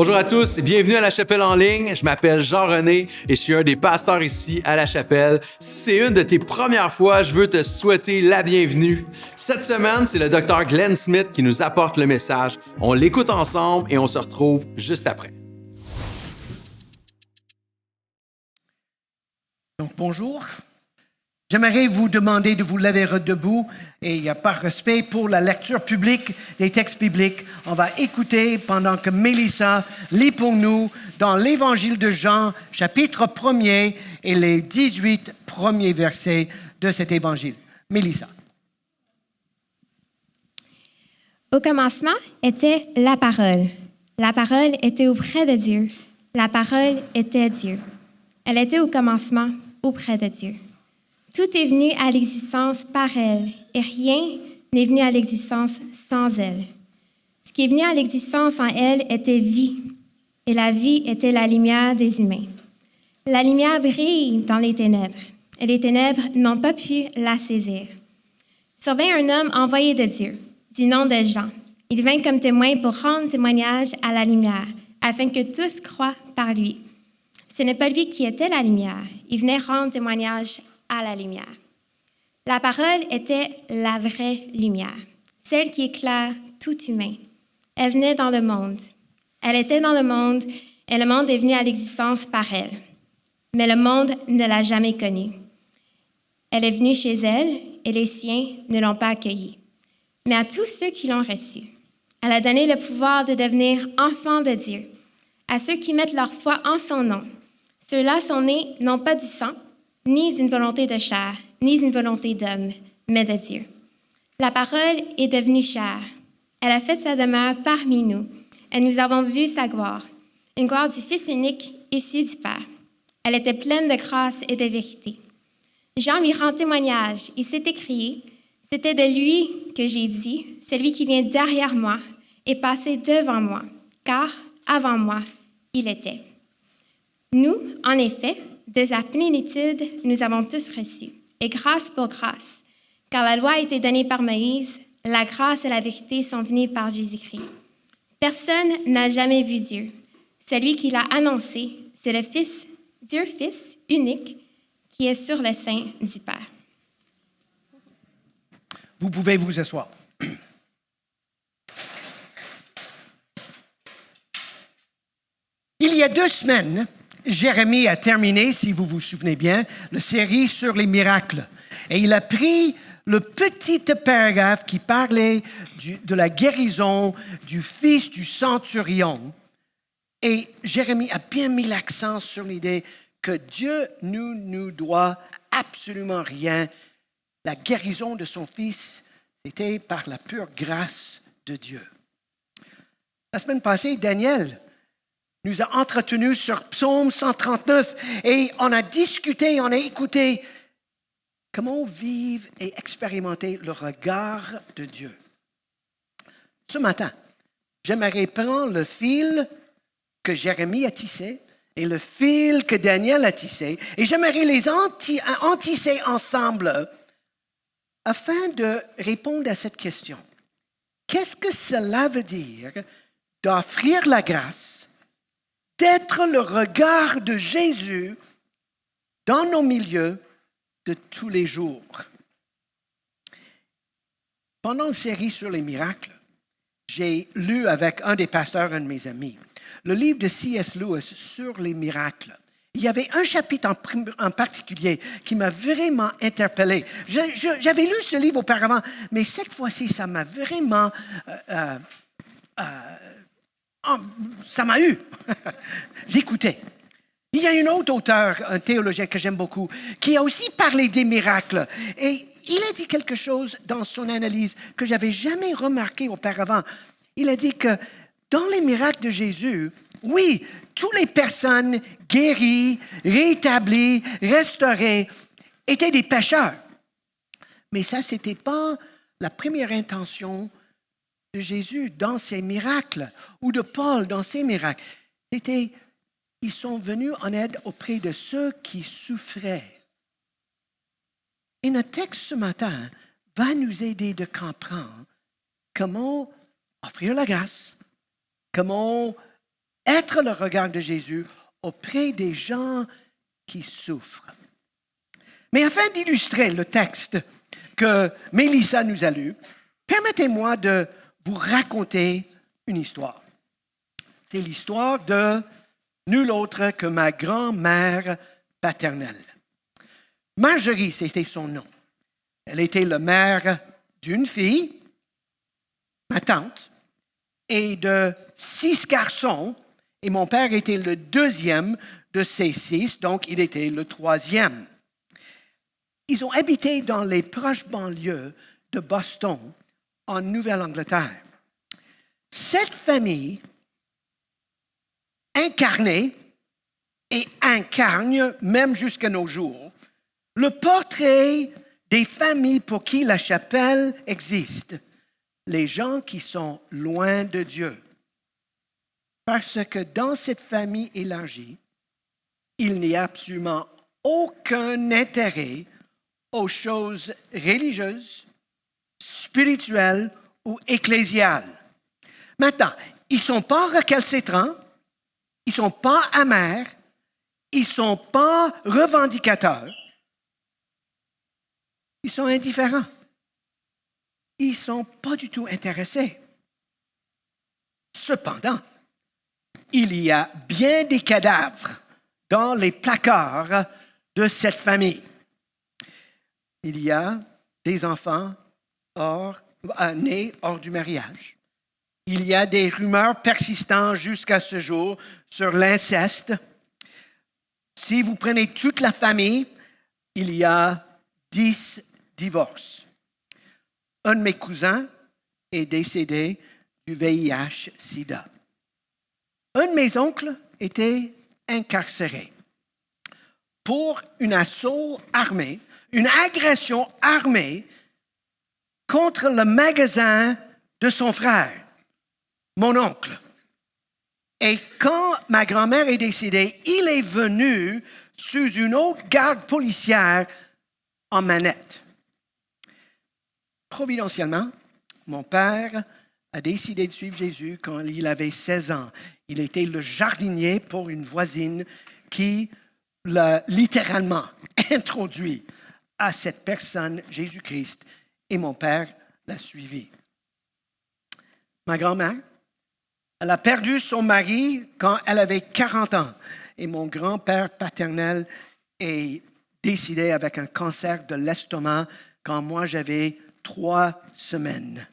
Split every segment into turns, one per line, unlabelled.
Bonjour à tous et bienvenue à La Chapelle en ligne. Je m'appelle Jean-René et je suis un des pasteurs ici à La Chapelle. Si c'est une de tes premières fois, je veux te souhaiter la bienvenue. Cette semaine, c'est le Dr. Glenn Smith qui nous apporte le message. On l'écoute ensemble et on se retrouve juste après.
Donc, bonjour. J'aimerais vous demander de vous lever debout et par respect pour la lecture publique des textes bibliques, on va écouter pendant que Mélissa lit pour nous dans l'Évangile de Jean, chapitre 1er et les 18 premiers versets de cet Évangile. Mélissa.
Au commencement était la parole. La parole était auprès de Dieu. La parole était Dieu. Elle était au commencement auprès de Dieu. Tout est venu à l'existence par elle, et rien n'est venu à l'existence sans elle. Ce qui est venu à l'existence en elle était vie, et la vie était la lumière des humains. La lumière brille dans les ténèbres, et les ténèbres n'ont pas pu la saisir. Survint un homme envoyé de Dieu, du nom de Jean. Il vint comme témoin pour rendre témoignage à la lumière, afin que tous croient par lui. Ce n'est pas lui qui était la lumière, il venait rendre témoignage à la lumière. La parole était la vraie lumière, celle qui éclaire tout humain. Elle venait dans le monde. Elle était dans le monde et le monde est venu à l'existence par elle. Mais le monde ne l'a jamais connue. Elle est venue chez elle et les siens ne l'ont pas accueillie. Mais à tous ceux qui l'ont reçue, elle a donné le pouvoir de devenir enfants de Dieu. À ceux qui mettent leur foi en son nom. Ceux-là sont nés non pas du sang, ni d'une volonté de chair, ni d'une volonté d'homme, mais de Dieu. La parole est devenue chair. Elle a fait sa demeure parmi nous, et nous avons vu sa gloire, une gloire du Fils unique issu du Père. Elle était pleine de grâce et de vérité. Jean lui rend témoignage. Il s'est écrié, « C'était de lui que j'ai dit, celui qui vient derrière moi est passé devant moi, car avant moi, il était. » Nous, en effet, de sa plénitude, nous avons tous reçu, et grâce pour grâce, car la loi a été donnée par Moïse, la grâce et la vérité sont venues par Jésus-Christ. Personne n'a jamais vu Dieu. Celui qui l'a annoncé, c'est le Fils, Dieu Fils unique, qui est sur le sein du Père.
Vous pouvez vous asseoir. Il y a 2 semaines, Jérémie a terminé, si vous vous souvenez bien, la série sur les miracles. Et il a pris le petit paragraphe qui parlait de la guérison du fils du centurion. Et Jérémie a bien mis l'accent sur l'idée que Dieu ne nous doit absolument rien. La guérison de son fils, c'était par la pure grâce de Dieu. La semaine passée, Daniel nous a entretenus sur Psaume 139 et on a discuté, on a écouté comment vivre et expérimenter le regard de Dieu. Ce matin, j'aimerais prendre le fil que Jérémie a tissé et le fil que Daniel a tissé et j'aimerais les entisser ensemble afin de répondre à cette question. Qu'est-ce que cela veut dire d'offrir la grâce, d'être le regard de Jésus dans nos milieux de tous les jours? Pendant une série sur les miracles, j'ai lu avec un des pasteurs, un de mes amis, le livre de C.S. Lewis sur les miracles. Il y avait un chapitre en particulier qui m'a vraiment interpellé. J'avais lu ce livre auparavant, mais cette fois-ci, ça m'a vraiment... ça m'a eu. J'écoutais. Il y a un autre auteur, un théologien que j'aime beaucoup, qui a aussi parlé des miracles. Et il a dit quelque chose dans son analyse que je n'avais jamais remarqué auparavant. Il a dit que dans les miracles de Jésus, oui, toutes les personnes guéries, rétablies, restaurées étaient des pécheurs. Mais ça, ce n'était pas la première intention de Jésus dans ses miracles ou de Paul dans ses miracles. C'était, ils sont venus en aide auprès de ceux qui souffraient. Et notre texte ce matin va nous aider de comprendre comment offrir la grâce, comment être le regard de Jésus auprès des gens qui souffrent. Mais afin d'illustrer le texte que Mélissa nous a lu, permettez-moi de vous raconter une histoire. C'est l'histoire de nul autre que ma grand-mère paternelle. Marjorie, c'était son nom. Elle était la mère d'une fille, ma tante, et de 6 garçons, et mon père était le deuxième de ces 6, donc il était le troisième. Ils ont habité dans les proches banlieues de Boston, en Nouvelle-Angleterre. Cette famille incarnait et incarne, même jusqu'à nos jours, le portrait des familles pour qui la chapelle existe, les gens qui sont loin de Dieu. Parce que dans cette famille élargie, il n'y a absolument aucun intérêt aux choses religieuses, spirituelles ou ecclésiales. Maintenant, ils ne sont pas récalcitrants, ils ne sont pas amers, ils ne sont pas revendicateurs, ils sont indifférents. Ils ne sont pas du tout intéressés. Cependant, il y a bien des cadavres dans les placards de cette famille. Il y a des enfants nés hors du mariage. Il y a des rumeurs persistantes jusqu'à ce jour sur l'inceste. Si vous prenez toute la famille, il y a 10 divorces. Un de mes cousins est décédé du VIH-Sida. Un de mes oncles était incarcéré pour un assaut armé, une agression armée contre le magasin de son frère, mon oncle. Et quand ma grand-mère est décédée, il est venu sous une autre garde policière en manette. Providentiellement, mon père a décidé de suivre Jésus quand il avait 16 ans. Il était le jardinier pour une voisine qui l'a littéralement introduit à cette personne, Jésus-Christ, et mon père l'a suivi. Ma grand-mère, elle a perdu son mari quand elle avait 40 ans et mon grand-père paternel est décédé avec un cancer de quand moi j'avais 3 semaines.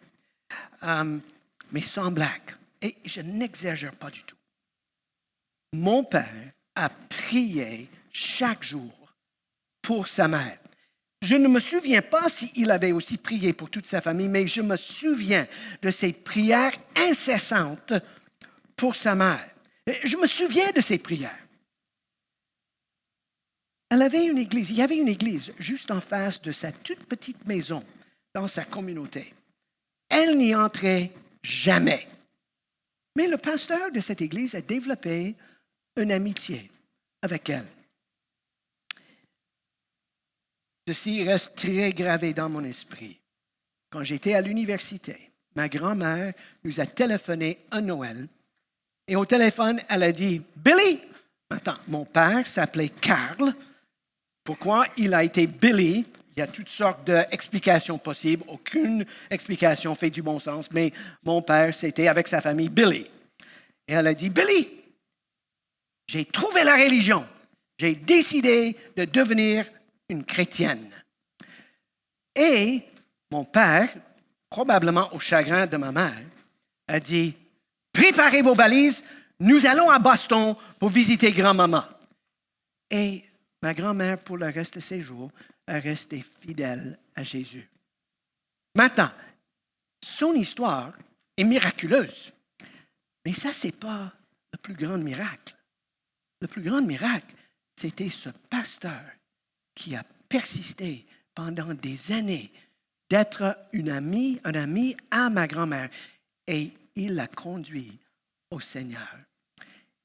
Mais sans blague, et je n'exagère pas du tout. Mon père a prié chaque jour pour sa mère. Je ne me souviens pas s'il avait aussi prié pour toute sa famille, mais je me souviens de ses prières incessantes pour sa mère. Je me souviens de ses prières. Elle avait une église, il y avait une église juste en face de sa toute petite maison dans sa communauté. Elle n'y entrait jamais. Mais le pasteur de cette église a développé une amitié avec elle. Ceci reste très gravé dans mon esprit. Quand j'étais à l'université, ma grand-mère nous a téléphoné un Noël et au téléphone, elle a dit « Billy! » Attends, mon père s'appelait Carl. Pourquoi il a été Billy? Il y a toutes sortes d'explications possibles. Aucune explication fait du bon sens, mais mon père, c'était avec sa famille Billy. Et elle a dit « Billy, j'ai trouvé la religion. J'ai décidé de devenir une chrétienne. » Et mon père, probablement au chagrin de ma mère, a dit « Préparez vos valises, nous allons à Boston pour visiter grand-maman. » Et ma grand-mère, pour le reste de ses jours, a resté fidèle à Jésus. Maintenant, son histoire est miraculeuse, mais ça, ce n'est pas le plus grand miracle. Le plus grand miracle, c'était ce pasteur qui a persisté pendant des années d'être un ami à ma grand-mère et il l'a conduit au Seigneur.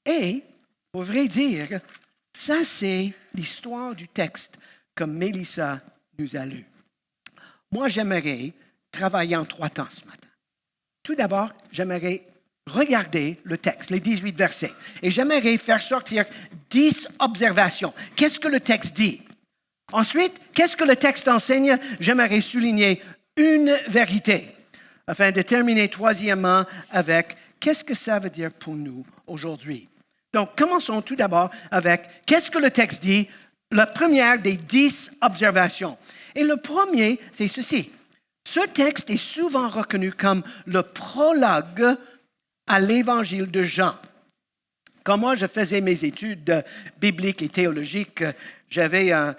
Et, pour vrai dire, ça c'est l'histoire du texte que Mélissa nous a lu. Moi, j'aimerais travailler en 3 temps ce matin. Tout d'abord, j'aimerais regardez le texte, les 18 versets. Et j'aimerais faire sortir 10 observations. Qu'est-ce que le texte dit? Ensuite, qu'est-ce que le texte enseigne? J'aimerais souligner une vérité, afin de terminer troisièmement avec qu'est-ce que ça veut dire pour nous aujourd'hui. Donc, commençons tout d'abord avec qu'est-ce que le texte dit, la première des 10 observations. Et le premier, c'est ceci. Ce texte est souvent reconnu comme le prologue à l'évangile de Jean. Quand moi, je faisais mes études bibliques et théologiques, j'avais un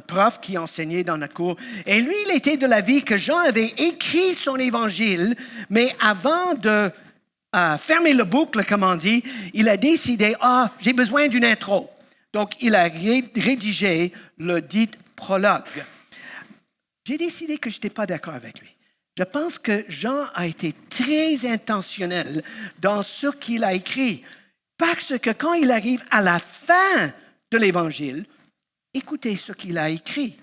prof qui enseignait dans la cour. Et lui, il était de l'avis que Jean avait écrit son évangile, mais avant de fermer le boucle, comme on dit, il a décidé, j'ai besoin d'une intro. Donc, il a rédigé le dit prologue. J'ai décidé que je n'étais pas d'accord avec lui. Je pense que Jean a été très intentionnel dans ce qu'il a écrit, parce que quand il arrive à la fin de l'Évangile, écoutez ce qu'il a écrit.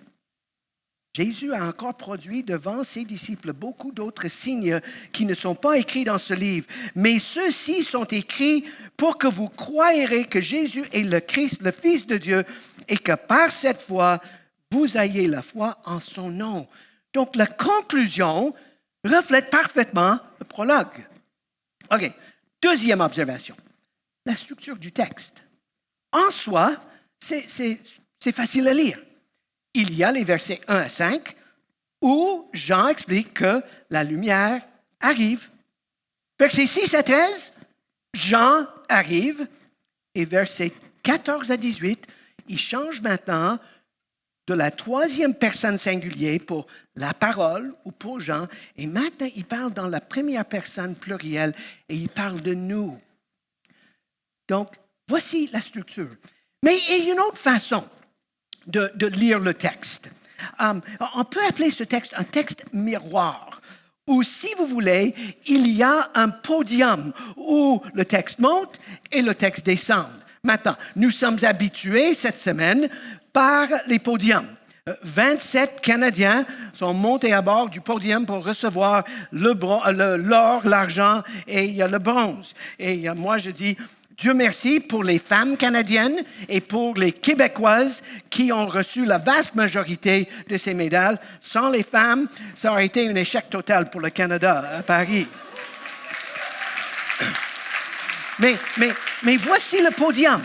Jésus a encore produit devant ses disciples beaucoup d'autres signes qui ne sont pas écrits dans ce livre, mais ceux-ci sont écrits pour que vous croyerez que Jésus est le Christ, le Fils de Dieu, et que par cette foi, vous ayez la foi en son nom. Donc, la conclusion reflète parfaitement le prologue. OK. Deuxième observation. La structure du texte. En soi, c'est facile à lire. Il y a les versets 1 à 5 où Jean explique que la lumière arrive. Versets 6 à 13, Jean arrive. Et versets 14 à 18, il change maintenant de la troisième personne singulière pour la parole ou pour Jean. Et maintenant, il parle dans la première personne plurielle et il parle de nous. Donc, voici la structure. Mais il y a une autre façon de lire le texte. On peut appeler ce texte un texte miroir, où, si vous voulez, il y a un podium où le texte monte et le texte descend. Maintenant, nous sommes habitués cette semaine par les podiums. 27 Canadiens sont montés à bord du podium pour recevoir l'or, l'argent et le bronze. Et moi, je dis, Dieu merci pour les femmes canadiennes et pour les Québécoises qui ont reçu la vaste majorité de ces médailles. Sans les femmes, ça aurait été un échec total pour le Canada à Paris. Mais voici le podium.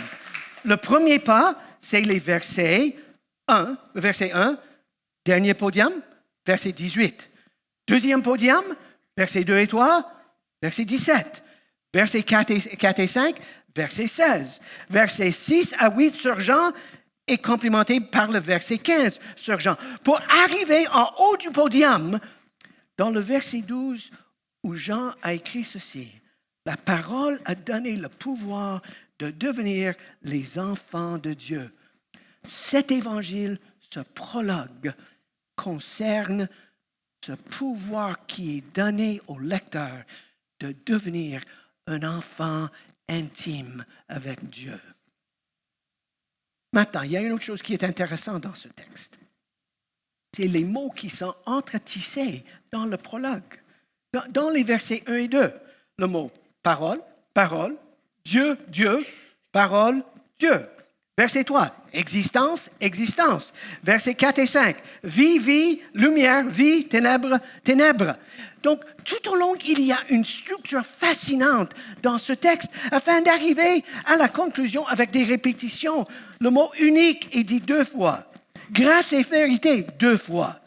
Le premier pas, c'est les versets 1, verset 1, dernier podium, verset 18. Deuxième podium, verset 2 et 3, verset 17. Verset 4 et 5, verset 16. Verset 6 à 8 sur Jean est complémenté par le verset 15 sur Jean. Pour arriver en haut du podium, dans le verset 12, où Jean a écrit ceci. La parole a donné le pouvoir de devenir les enfants de Dieu. Cet évangile, ce prologue, concerne ce pouvoir qui est donné au lecteur de devenir un enfant intime avec Dieu. Maintenant, il y a une autre chose qui est intéressante dans ce texte. C'est les mots qui sont entretissés dans le prologue. Dans les versets 1 et 2, le mot parole, parole, Dieu, Dieu, parole, Dieu. Verset 3, existence, existence. Verset 4 et 5, vie, vie, lumière, vie, ténèbres, ténèbres. Donc, tout au long, il y a une structure fascinante dans ce texte afin d'arriver à la conclusion avec des répétitions. Le mot unique est dit 2 fois. Grâce et vérité, 2 fois.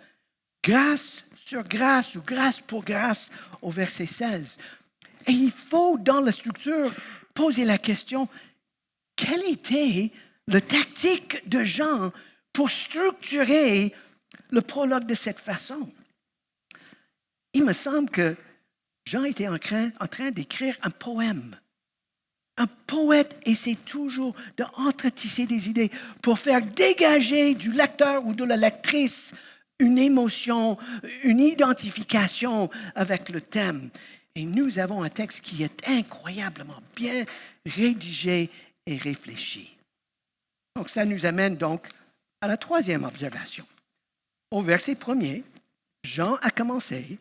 Grâce sur grâce ou grâce pour grâce au verset 16. Et il faut, dans la structure, poser la question, quelle était la tactique de Jean pour structurer le prologue de cette façon? Il me semble que Jean était en train d'écrire un poème. Un poète essaie toujours d'entretisser des idées pour faire dégager du lecteur ou de la lectrice une émotion, une identification avec le thème. Et nous avons un texte qui est incroyablement bien rédigé et réfléchi. Donc, ça nous amène donc à la troisième observation. Au verset 1er, Jean a commencé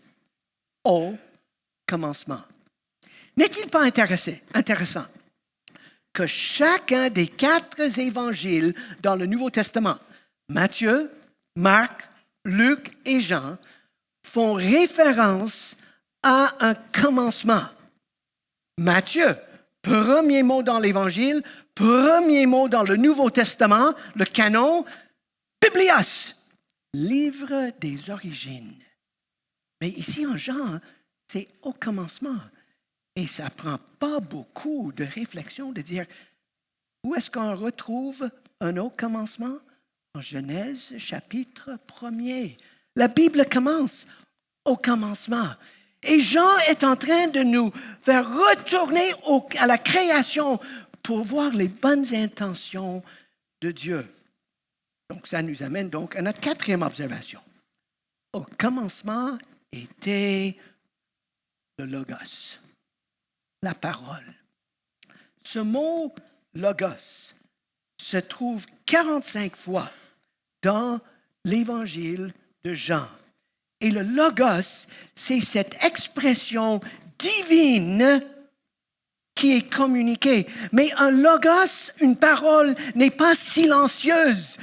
au commencement. N'est-il pas intéressant que chacun des 4 évangiles dans le Nouveau Testament, Matthieu, Marc, Luc et Jean, font référence à un commencement. Matthieu, premier mot dans l'Évangile, premier mot dans le Nouveau Testament, le canon, Biblios, livre des origines. Mais ici en Jean, c'est au commencement. Et ça ne prend pas beaucoup de réflexion de dire où est-ce qu'on retrouve un au commencement? En Genèse, chapitre 1er. La Bible commence au commencement. Et Jean est en train de nous faire retourner à la création pour voir les bonnes intentions de Dieu. Donc, ça nous amène donc à notre 4e observation. Au commencement était le logos, la parole. Ce mot logos se trouve 45 fois dans l'Évangile de Jean. Et le logos, c'est cette expression divine qui est communiquée. Mais un logos, une parole, n'est pas silencieuse.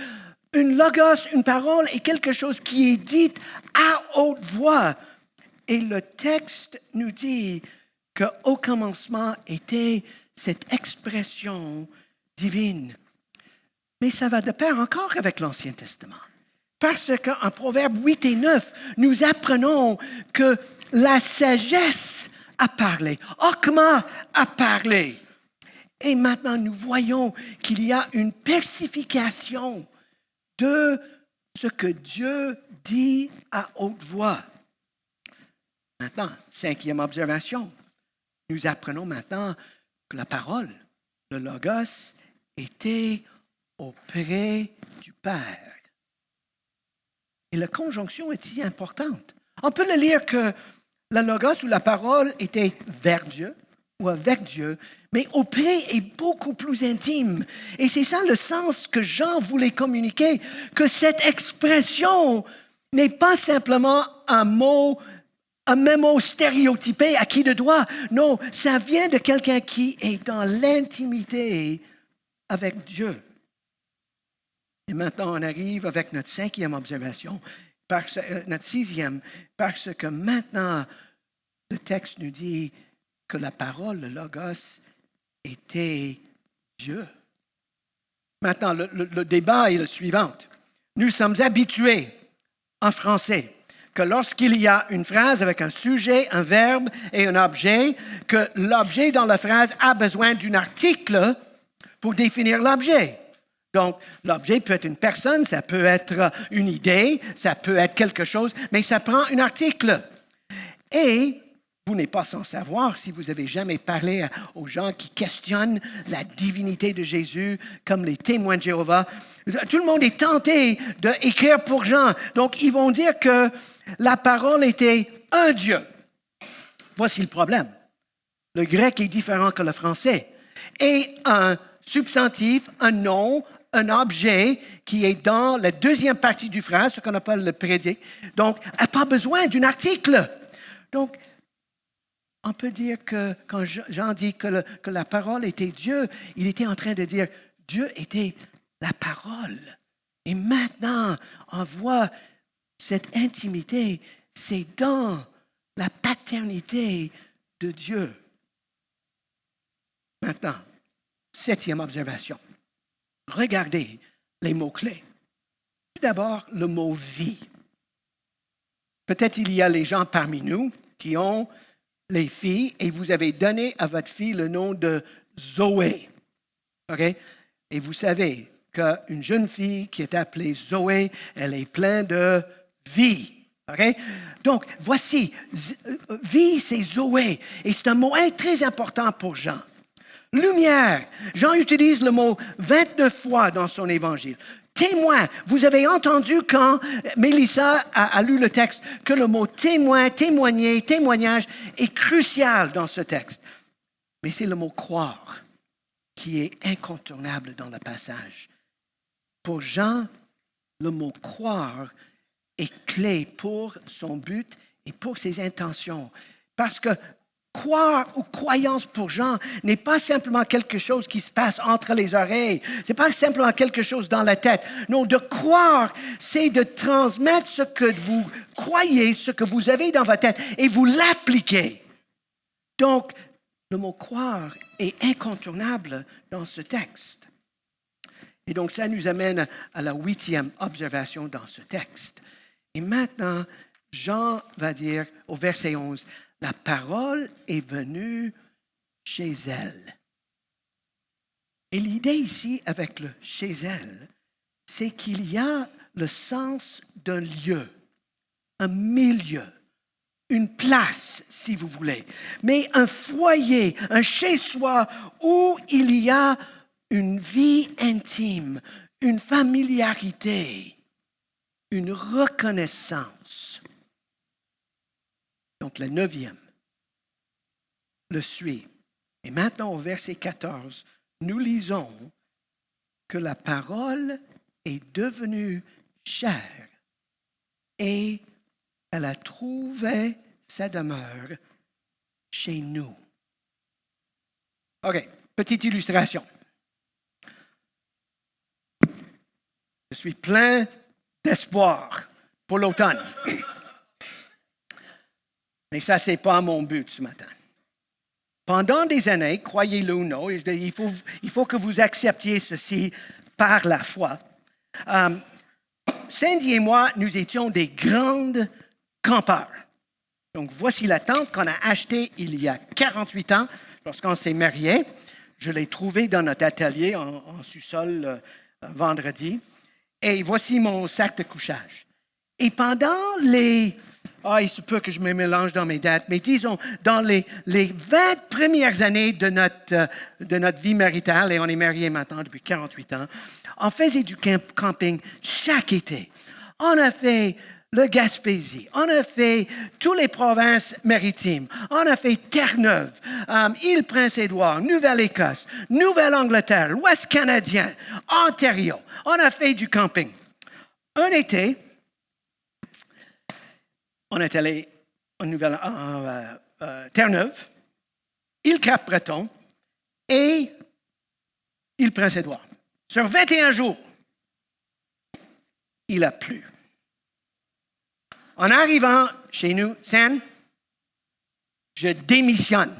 Une logos, une parole, est quelque chose qui est dit à haute voix. Et le texte nous dit qu'au commencement était cette expression divine. Mais ça va de pair encore avec l'Ancien Testament. Parce qu'en Proverbes 8 et 9, nous apprenons que la sagesse a parlé. Okma a parlé. Et maintenant, nous voyons qu'il y a une persification de ce que Dieu dit à haute voix. Maintenant, 5e observation. Nous apprenons maintenant que la parole, le logos, était auprès du Père. Et la conjonction est ici importante. On peut le lire que le logos ou la parole était vers Dieu ou avec Dieu, mais auprès est beaucoup plus intime. Et c'est ça le sens que Jean voulait communiquer, que cette expression n'est pas simplement un même mot stéréotypé à qui de droit. Non, ça vient de quelqu'un qui est dans l'intimité avec Dieu. Et maintenant, on arrive avec notre 5e observation, notre 6e, parce que maintenant, le texte nous dit que la parole, le logos, était Dieu. Maintenant, le débat est le suivant. Nous sommes habitués en français que lorsqu'il y a une phrase avec un sujet, un verbe et un objet, que l'objet dans la phrase a besoin d'un article pour définir l'objet. Donc, l'objet peut être une personne, ça peut être une idée, ça peut être quelque chose, mais ça prend un article. Et vous n'êtes pas sans savoir, si vous avez jamais parlé aux gens qui questionnent la divinité de Jésus, comme les témoins de Jéhovah, tout le monde est tenté d'écrire pour Jean. Donc, ils vont dire que la parole était un Dieu. Voici le problème. Le grec est différent que le français. Et un substantif, un nom, un objet qui est dans la deuxième partie du phrase, ce qu'on appelle le prédicat, donc, n'a pas besoin d'un article. Donc, on peut dire que quand Jean dit que la parole était Dieu, il était en train de dire Dieu était la parole. Et maintenant, on voit cette intimité, c'est dans la paternité de Dieu. Maintenant, 7e observation. Regardez les mots-clés. Tout d'abord, le mot « vie ». Peut-être il y a les gens parmi nous qui ont les filles et vous avez donné à votre fille le nom de Zoé. OK? Et vous savez qu'une jeune fille qui est appelée Zoé, elle est pleine de vie. OK? Donc, voici, vie, c'est Zoé. Et c'est un mot très important pour Jean. Lumière. Jean utilise le mot 29 fois dans son évangile. Témoin. Vous avez entendu quand Mélissa a lu le texte que le mot témoin, témoigner, témoignage est crucial dans ce texte. Mais c'est le mot croire qui est incontournable dans le passage. Pour Jean, le mot croire est clé pour son but et pour ses intentions. Parce que croire ou croyance pour Jean n'est pas simplement quelque chose qui se passe entre les oreilles. C'est pas simplement quelque chose dans la tête. Non, de croire, c'est de transmettre ce que vous croyez, ce que vous avez dans votre tête et vous l'appliquez. Donc, le mot croire est incontournable dans ce texte. Et donc, ça nous amène à la 8e observation dans ce texte. Et maintenant, Jean va dire au verset 11, « La parole est venue chez elle. » Et l'idée ici avec le « chez elle », c'est qu'il y a le sens d'un lieu, un milieu, une place, si vous voulez, mais un foyer, un chez-soi où il y a une vie intime, une familiarité, une reconnaissance. Donc, la 9e le suit. Et maintenant, au verset 14, nous lisons que la parole est devenue chair et elle a trouvé sa demeure chez nous. OK, petite illustration. Je suis plein d'espoir pour l'automne. Mais ça, ce n'est pas mon but ce matin. Pendant des années, croyez-le ou non, il faut que vous acceptiez ceci par la foi. Cindy et moi, nous étions des grandes campeurs. Donc, voici la tente qu'on a achetée il y a 48 ans lorsqu'on s'est mariés. Je l'ai trouvée dans notre atelier en sous-sol vendredi. Et voici mon sac de couchage. Et pendant il se peut que je me mélange dans mes dates, mais disons, dans les 20 premières années de notre vie maritale, et on est mariés maintenant depuis 48 ans, on faisait du camping chaque été. On a fait le Gaspésie, on a fait toutes les provinces maritimes, on a fait Terre-Neuve, Île-Prince-Édouard, Nouvelle-Écosse, Nouvelle-Angleterre, l'Ouest canadien, Ontario. On a fait du camping. Un été, on est allé en Terre-Neuve, Île-Cap-Breton et Île-Prince-Édouard. Sur 21 jours, il a plu. En arrivant chez nous, Sam, je démissionne.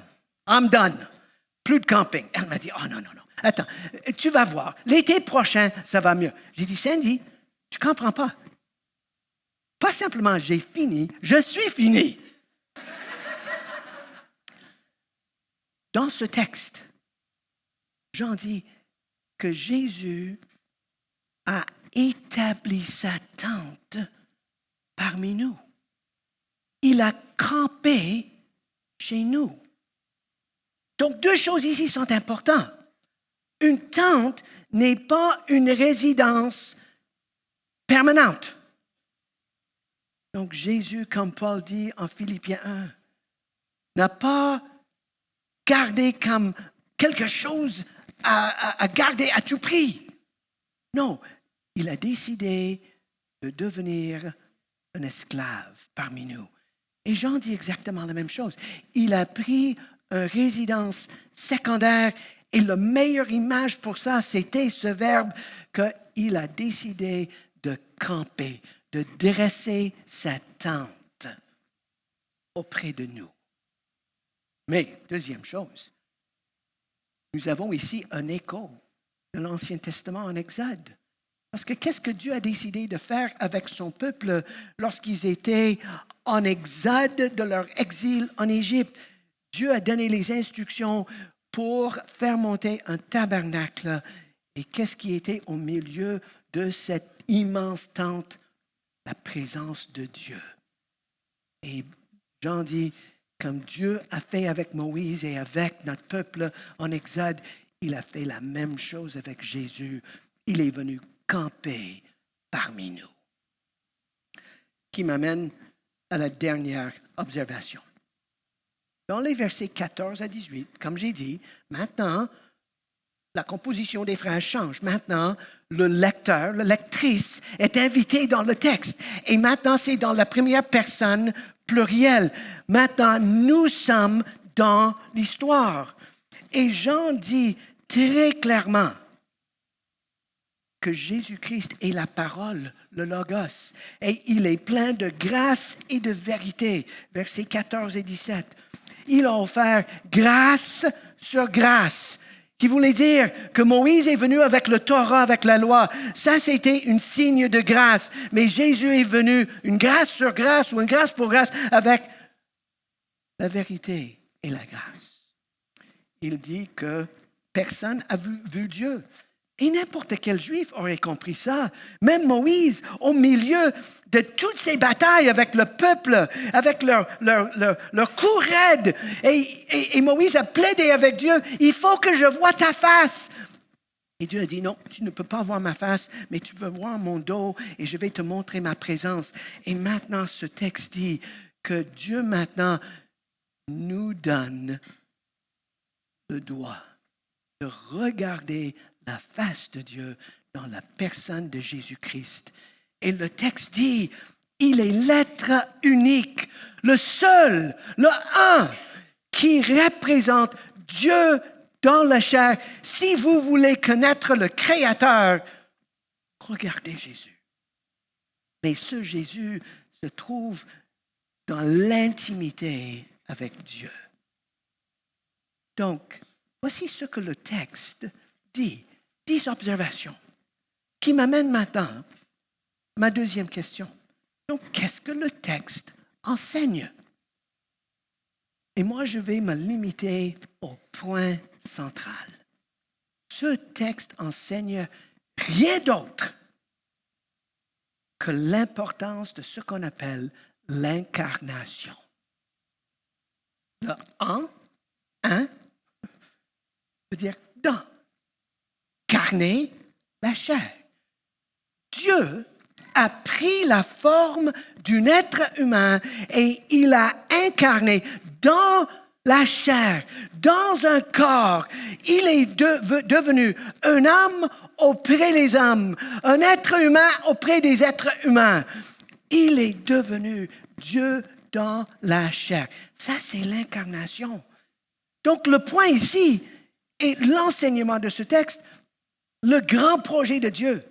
I'm done. Plus de camping. Elle m'a dit, oh non. Attends, tu vas voir. L'été prochain, ça va mieux. J'ai dit, Sandy, tu ne comprends pas. Pas simplement j'ai fini, je suis fini. Dans ce texte, Jean dit que Jésus a établi sa tente parmi nous. Il a campé chez nous. Donc, deux choses ici sont importantes. Une tente n'est pas une résidence permanente. Donc, Jésus, comme Paul dit en Philippiens 1, n'a pas gardé comme quelque chose à garder à tout prix. Non, il a décidé de devenir un esclave parmi nous. Et Jean dit exactement la même chose. Il a pris une résidence secondaire et la meilleure image pour ça, c'était ce verbe qu'il a décidé de camper, de dresser sa tente auprès de nous. Mais, deuxième chose, nous avons ici un écho de l'Ancien Testament en Exode. Parce que qu'est-ce que Dieu a décidé de faire avec son peuple lorsqu'ils étaient en exode de leur exil en Égypte? Dieu a donné les instructions pour faire monter un tabernacle. Et qu'est-ce qui était au milieu de cette immense tente? La présence de Dieu. Et Jean dit, comme Dieu a fait avec Moïse et avec notre peuple en exode, il a fait la même chose avec Jésus. Il est venu camper parmi nous. Qui m'amène à la dernière observation. Dans les versets 14 à 18, comme j'ai dit, maintenant, la composition des phrases change. Maintenant, le lecteur, la lectrice est invité dans le texte. Et maintenant, c'est dans la première personne plurielle. Maintenant, nous sommes dans l'histoire. Et Jean dit très clairement que Jésus-Christ est la parole, le Logos, et il est plein de grâce et de vérité. Versets 14 et 17. Il a offert grâce sur grâce, qui voulait dire que Moïse est venu avec le Torah, avec la loi. Ça, c'était un signe de grâce. Mais Jésus est venu une grâce sur grâce ou une grâce pour grâce avec la vérité et la grâce. Il dit que personne n'a vu Dieu. Et n'importe quel juif aurait compris ça. Même Moïse, au milieu de toutes ces batailles avec le peuple, avec leur coup raide, et Moïse a plaidé avec Dieu, il faut que je voie ta face. Et Dieu a dit, non, tu ne peux pas voir ma face, mais tu veux voir mon dos et je vais te montrer ma présence. Et maintenant, ce texte dit que Dieu maintenant nous donne le droit de regarder la face de Dieu dans la personne de Jésus-Christ. Et le texte dit, il est l'être unique, le seul, le un, qui représente Dieu dans la chair. Si vous voulez connaître le Créateur, regardez Jésus. Mais ce Jésus se trouve dans l'intimité avec Dieu. Donc, voici ce que le texte dit. 10 observations qui m'amènent maintenant à ma deuxième question. Donc, qu'est-ce que le texte enseigne? Et moi, je vais me limiter au point central. Ce texte enseigne rien d'autre que l'importance de ce qu'on appelle l'incarnation. Le un veut dire dans. Carner la chair. Dieu a pris la forme d'un être humain et il a incarné dans la chair, dans un corps. Il est devenu un homme auprès des hommes, un être humain auprès des êtres humains. Il est devenu Dieu dans la chair. Ça, c'est l'incarnation. Donc, le point ici est l'enseignement de ce texte. Le grand projet de Dieu,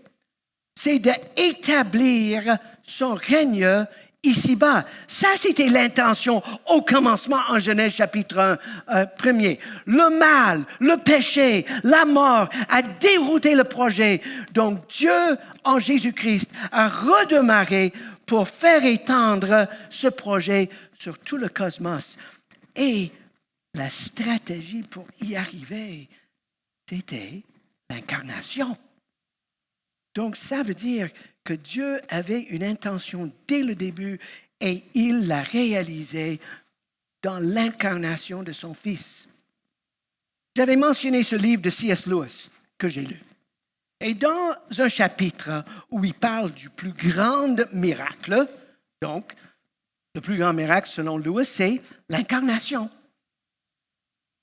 c'est d'établir son règne ici-bas. Ça, c'était l'intention au commencement en Genèse chapitre 1er. Le mal, le péché, la mort a dérouté le projet. Donc Dieu, en Jésus-Christ, a redémarré pour faire étendre ce projet sur tout le cosmos. Et la stratégie pour y arriver, c'était l'incarnation. Donc, ça veut dire que Dieu avait une intention dès le début et il l'a réalisée dans l'incarnation de son Fils. J'avais mentionné ce livre de C.S. Lewis que j'ai lu. Et dans un chapitre où il parle du plus grand miracle, donc, le plus grand miracle selon Lewis, c'est l'incarnation.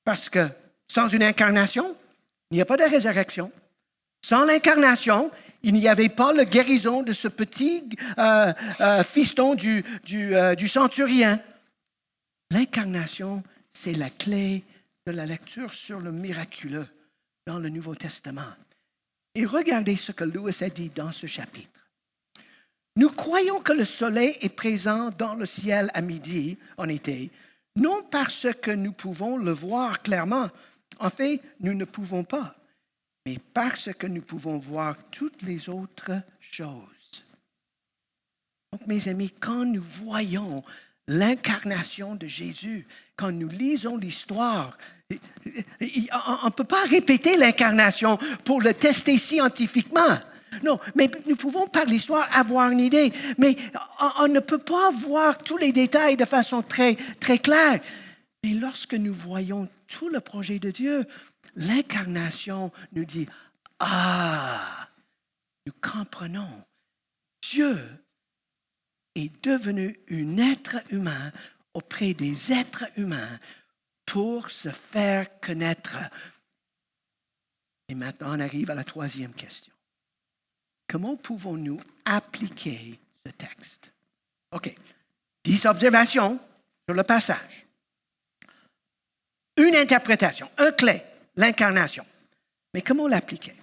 Parce que sans une incarnation, il n'y a pas de résurrection. Sans l'incarnation, il n'y avait pas la guérison de ce petit fiston du centurion. L'incarnation, c'est la clé de la lecture sur le miraculeux dans le Nouveau Testament. Et regardez ce que Lewis a dit dans ce chapitre. Nous croyons que le soleil est présent dans le ciel à midi, en été, non parce que nous pouvons le voir clairement. En fait, nous ne pouvons pas, mais parce que nous pouvons voir toutes les autres choses. Donc, mes amis, quand nous voyons l'incarnation de Jésus, quand nous lisons l'histoire, on ne peut pas répéter l'incarnation pour le tester scientifiquement. Non, mais nous pouvons par l'histoire avoir une idée, mais on ne peut pas voir tous les détails de façon très, très claire. Mais lorsque nous voyons tout le projet de Dieu, l'incarnation nous dit, nous comprenons, Dieu est devenu un être humain auprès des êtres humains pour se faire connaître. Et maintenant, on arrive à la troisième question. Comment pouvons-nous appliquer ce texte? OK. 10 observations sur le passage. une interprétation, un clé, l'incarnation. Mais comment l'appliquer?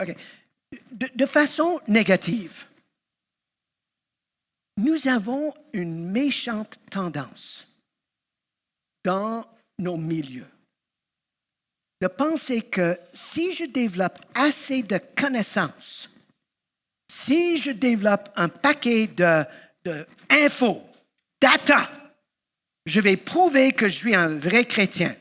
OK. De façon négative, nous avons une méchante tendance dans nos milieux de penser que si je développe assez de connaissances, si je développe un paquet d'infos, data, je vais prouver que je suis un vrai chrétien.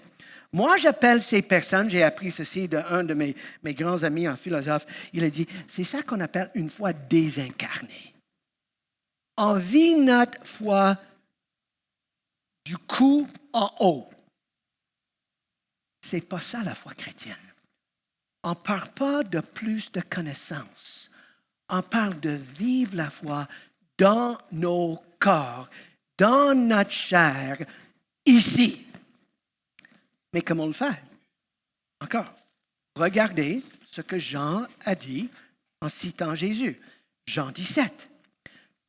Moi, j'appelle ces personnes, j'ai appris ceci d'un de mes grands amis, un philosophe, il a dit, c'est ça qu'on appelle une foi désincarnée. On vit notre foi du cou en haut. C'est pas ça la foi chrétienne. On ne parle pas de plus de connaissances. On parle de vivre la foi dans nos corps, dans notre chair, ici. Mais comment le faire? Encore, regardez ce que Jean a dit en citant Jésus. Jean 17.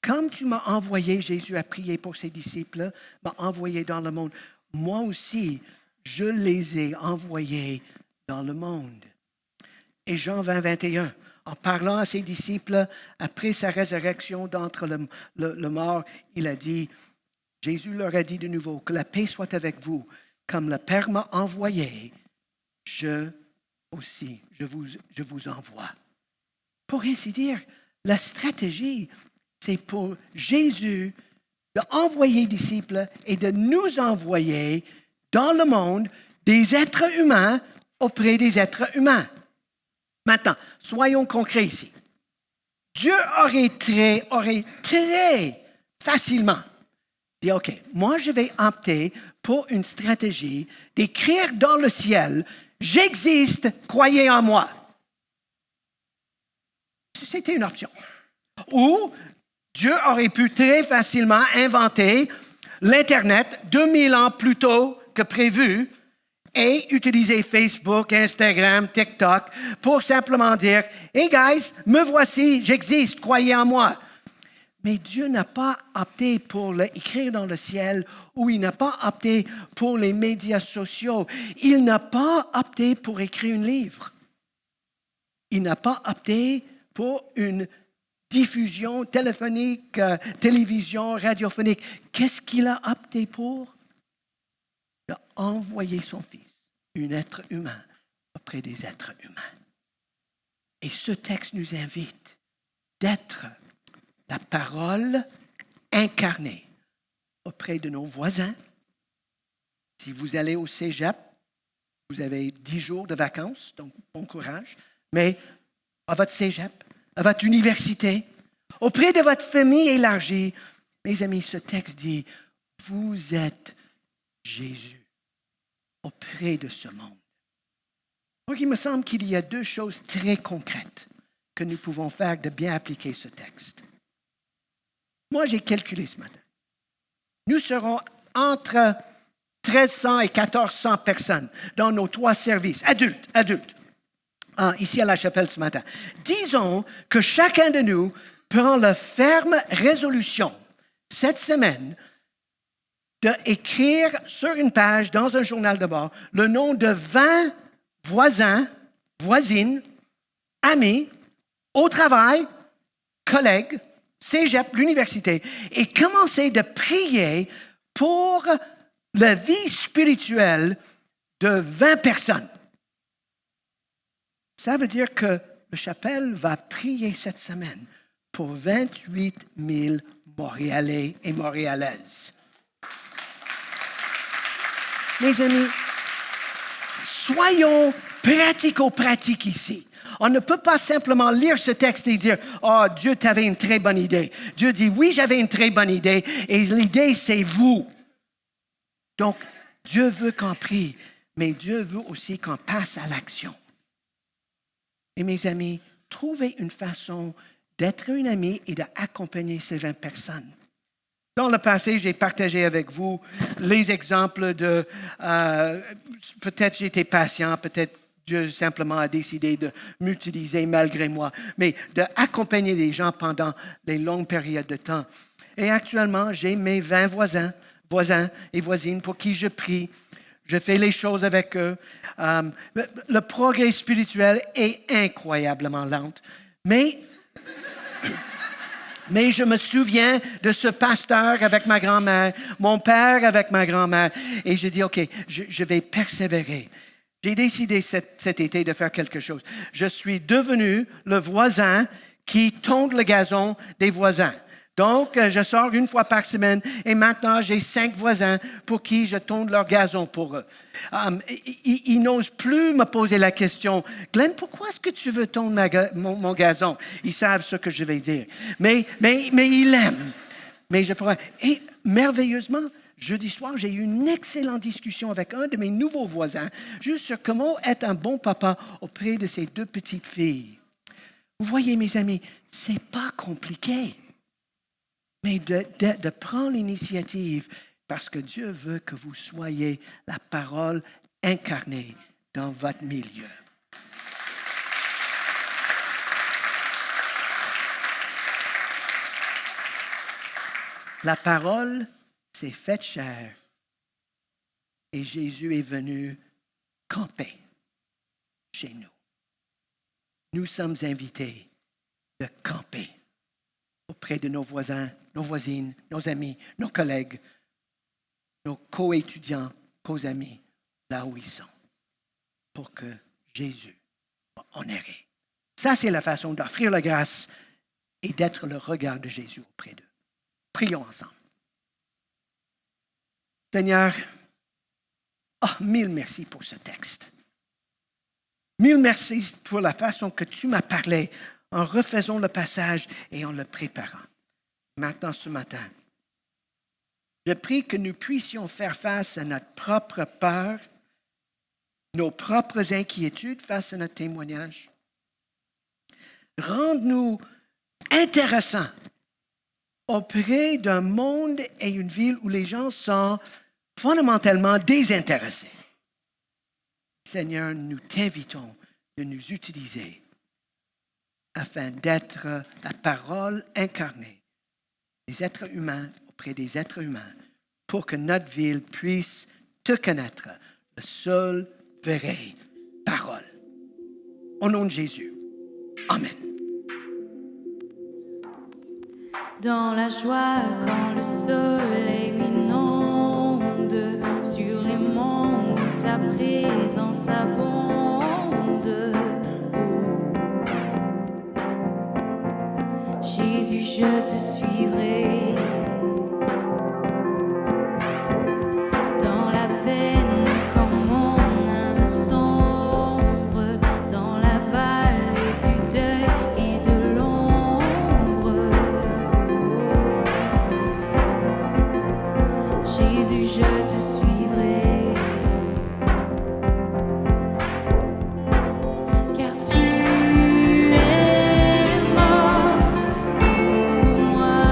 Comme tu m'as envoyé, Jésus a prié pour ses disciples, m'a envoyé dans le monde. Moi aussi, je les ai envoyés dans le monde. Et Jean 20, 21, en parlant à ses disciples, après sa résurrection d'entre le mort, il a dit, Jésus leur a dit de nouveau, que la paix soit avec vous. Comme le Père m'a envoyé, je vous envoie. Pour ainsi dire, la stratégie, c'est pour Jésus d'envoyer des disciples et de nous envoyer dans le monde des êtres humains auprès des êtres humains. Maintenant, soyons concrets ici. Dieu aurait très facilement dit, OK, moi je vais opter pour une stratégie d'écrire dans le ciel, j'existe, croyez en moi. C'était une option. Ou Dieu aurait pu très facilement inventer l'Internet 2000 ans plus tôt que prévu et utiliser Facebook, Instagram, TikTok pour simplement dire « Hey guys, me voici, j'existe, croyez en moi ». Mais Dieu n'a pas opté pour l'écrire dans le ciel ou il n'a pas opté pour les médias sociaux. Il n'a pas opté pour écrire un livre. Il n'a pas opté pour une diffusion téléphonique, télévision, radiophonique. Qu'est-ce qu'il a opté pour? Il a envoyé son Fils, un être humain, auprès des êtres humains. Et ce texte nous invite d'être la parole incarnée auprès de nos voisins. Si vous allez au cégep, vous avez 10 jours de vacances, donc bon courage, mais à votre cégep, à votre université, auprès de votre famille élargie, mes amis, ce texte dit, vous êtes Jésus auprès de ce monde. Donc, il me semble qu'il y a 2 choses très concrètes que nous pouvons faire de bien appliquer ce texte. Moi, j'ai calculé ce matin. Nous serons entre 1300 et 1400 personnes dans nos 3 services, adultes, ici à la chapelle ce matin. Disons que chacun de nous prend la ferme résolution cette semaine d'écrire sur une page dans un journal de bord le nom de 20 voisins, voisines, amis, au travail, collègues, cégep, l'université, et commencer de prier pour la vie spirituelle de 20 personnes. Ça veut dire que le chapelle va prier cette semaine pour 28 000 Montréalais et Montréalaises. Mes amis, soyons pratico-pratiques ici. On ne peut pas simplement lire ce texte et dire « Oh, Dieu, tu avais une très bonne idée. » Dieu dit « Oui, j'avais une très bonne idée et l'idée, c'est vous. » Donc, Dieu veut qu'on prie, mais Dieu veut aussi qu'on passe à l'action. Et mes amis, trouvez une façon d'être un ami et d'accompagner ces 20 personnes. Dans le passé, j'ai partagé avec vous les exemples de peut-être j'étais patient, peut-être Dieu simplement a décidé de m'utiliser malgré moi, mais d'accompagner les gens pendant les longues périodes de temps. Et actuellement, j'ai mes 20 voisins et voisines pour qui je prie. Je fais les choses avec eux. Le progrès spirituel est incroyablement lent. Mais je me souviens de ce pasteur avec ma grand-mère, mon père avec ma grand-mère. Et je dis, OK, je vais persévérer. J'ai décidé cet été de faire quelque chose. Je suis devenu le voisin qui tonde le gazon des voisins. Donc, je sors une fois par semaine et maintenant, j'ai 5 voisins pour qui je tonde leur gazon pour eux. Ils n'osent plus me poser la question, « Glenn, pourquoi est-ce que tu veux tondre mon gazon? » Ils savent ce que je vais dire. Mais ils l'aiment. Et merveilleusement, jeudi soir, j'ai eu une excellente discussion avec un de mes nouveaux voisins juste sur comment être un bon papa auprès de ses 2 petites filles. Vous voyez, mes amis, c'est pas compliqué. Mais de prendre l'initiative parce que Dieu veut que vous soyez la parole incarnée dans votre milieu. La parole s'est faite chair et Jésus est venu camper chez nous. Nous sommes invités de camper auprès de nos voisins, nos voisines, nos amis, nos collègues, nos co-étudiants, co-amis, là où ils sont, pour que Jésus soit honoré. Ça, c'est la façon d'offrir la grâce et d'être le regard de Jésus auprès d'eux. Prions ensemble. Seigneur, mille merci pour ce texte. Mille merci pour la façon que tu m'as parlé en refaisant le passage et en le préparant. Maintenant, ce matin, je prie que nous puissions faire face à notre propre peur, nos propres inquiétudes face à notre témoignage. Rende-nous intéressants auprès d'un monde et une ville où les gens sont fondamentalement désintéressés. Seigneur, nous t'invitons de nous utiliser afin d'être la parole incarnée des êtres humains auprès des êtres humains pour que notre ville puisse te connaître, le seul vrai parole. Au nom de Jésus. Amen.
Dans la joie quand le soleil m'inonde, sur les monts où ta présence abonde. Jésus, je te suivrai. Dans la peine, quand mon âme sombre, dans la vallée du deuil et de l'ombre. Jésus, je te suivrai. Car tu es mort pour moi.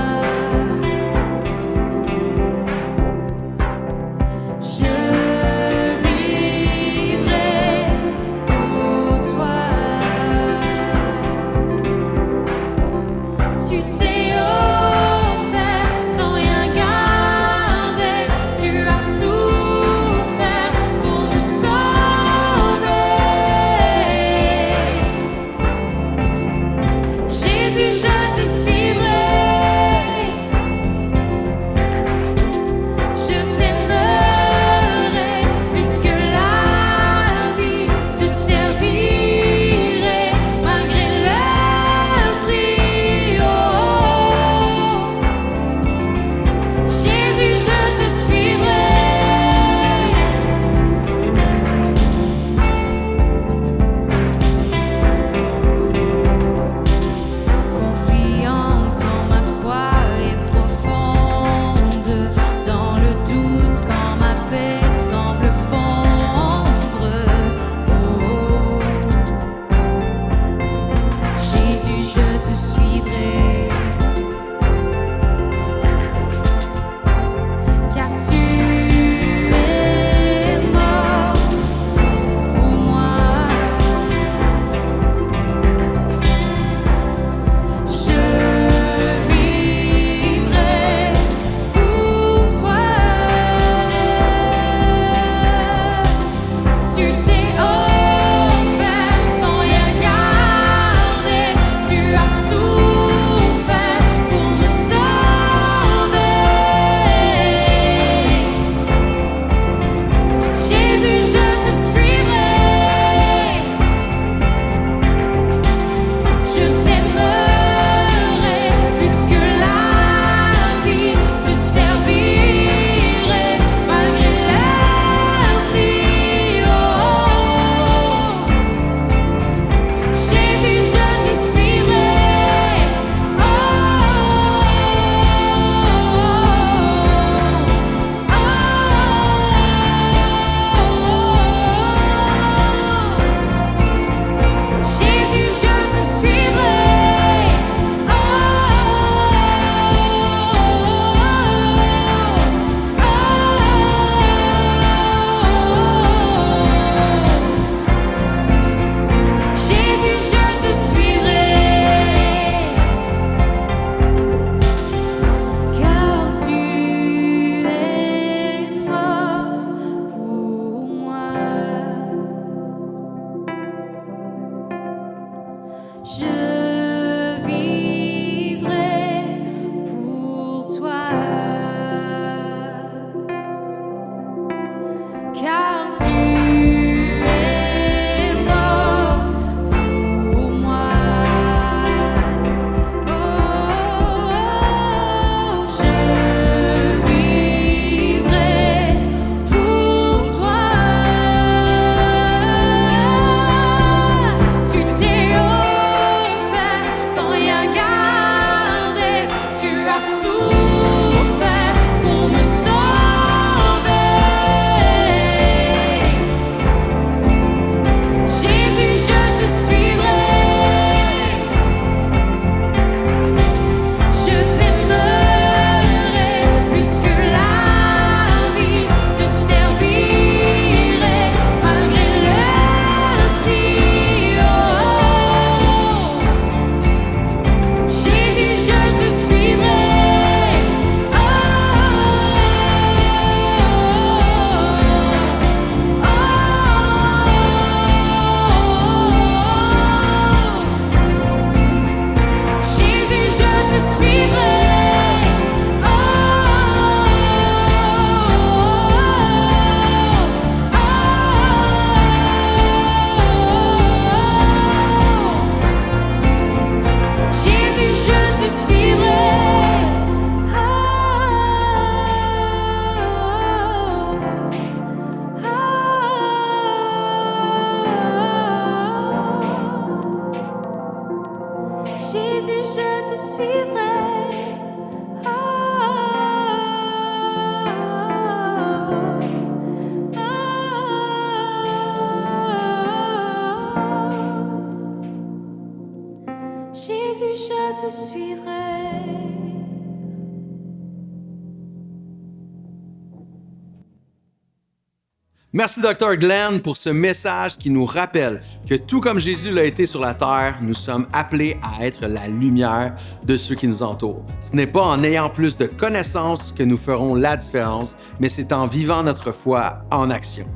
Merci Dr. Glenn pour ce message qui nous rappelle que tout comme Jésus l'a été sur la terre, nous sommes appelés à être la lumière de ceux qui nous entourent. Ce n'est pas en ayant plus de connaissances que nous ferons la différence, mais c'est en vivant notre foi en action.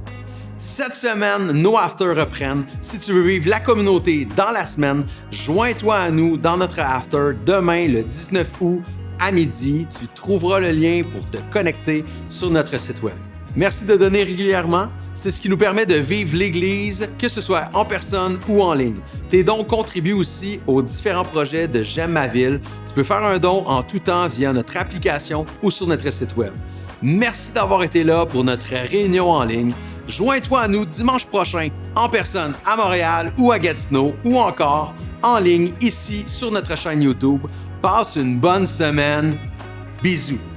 Cette semaine, nos afters reprennent. Si tu veux vivre la communauté dans la semaine, joins-toi à nous dans notre after demain, le 19 août, à midi. Tu trouveras le lien pour te connecter sur notre site web. Merci de donner régulièrement. C'est ce qui nous permet de vivre l'Église, que ce soit en personne ou en ligne. Tes dons contribuent aussi aux différents projets de J'aime ma ville. Tu peux faire un don en tout temps via notre application ou sur notre site web. Merci d'avoir été là pour notre réunion en ligne. Joins-toi à nous dimanche prochain en personne à Montréal ou à Gatineau ou encore en ligne ici sur notre chaîne YouTube. Passe une bonne semaine. Bisous.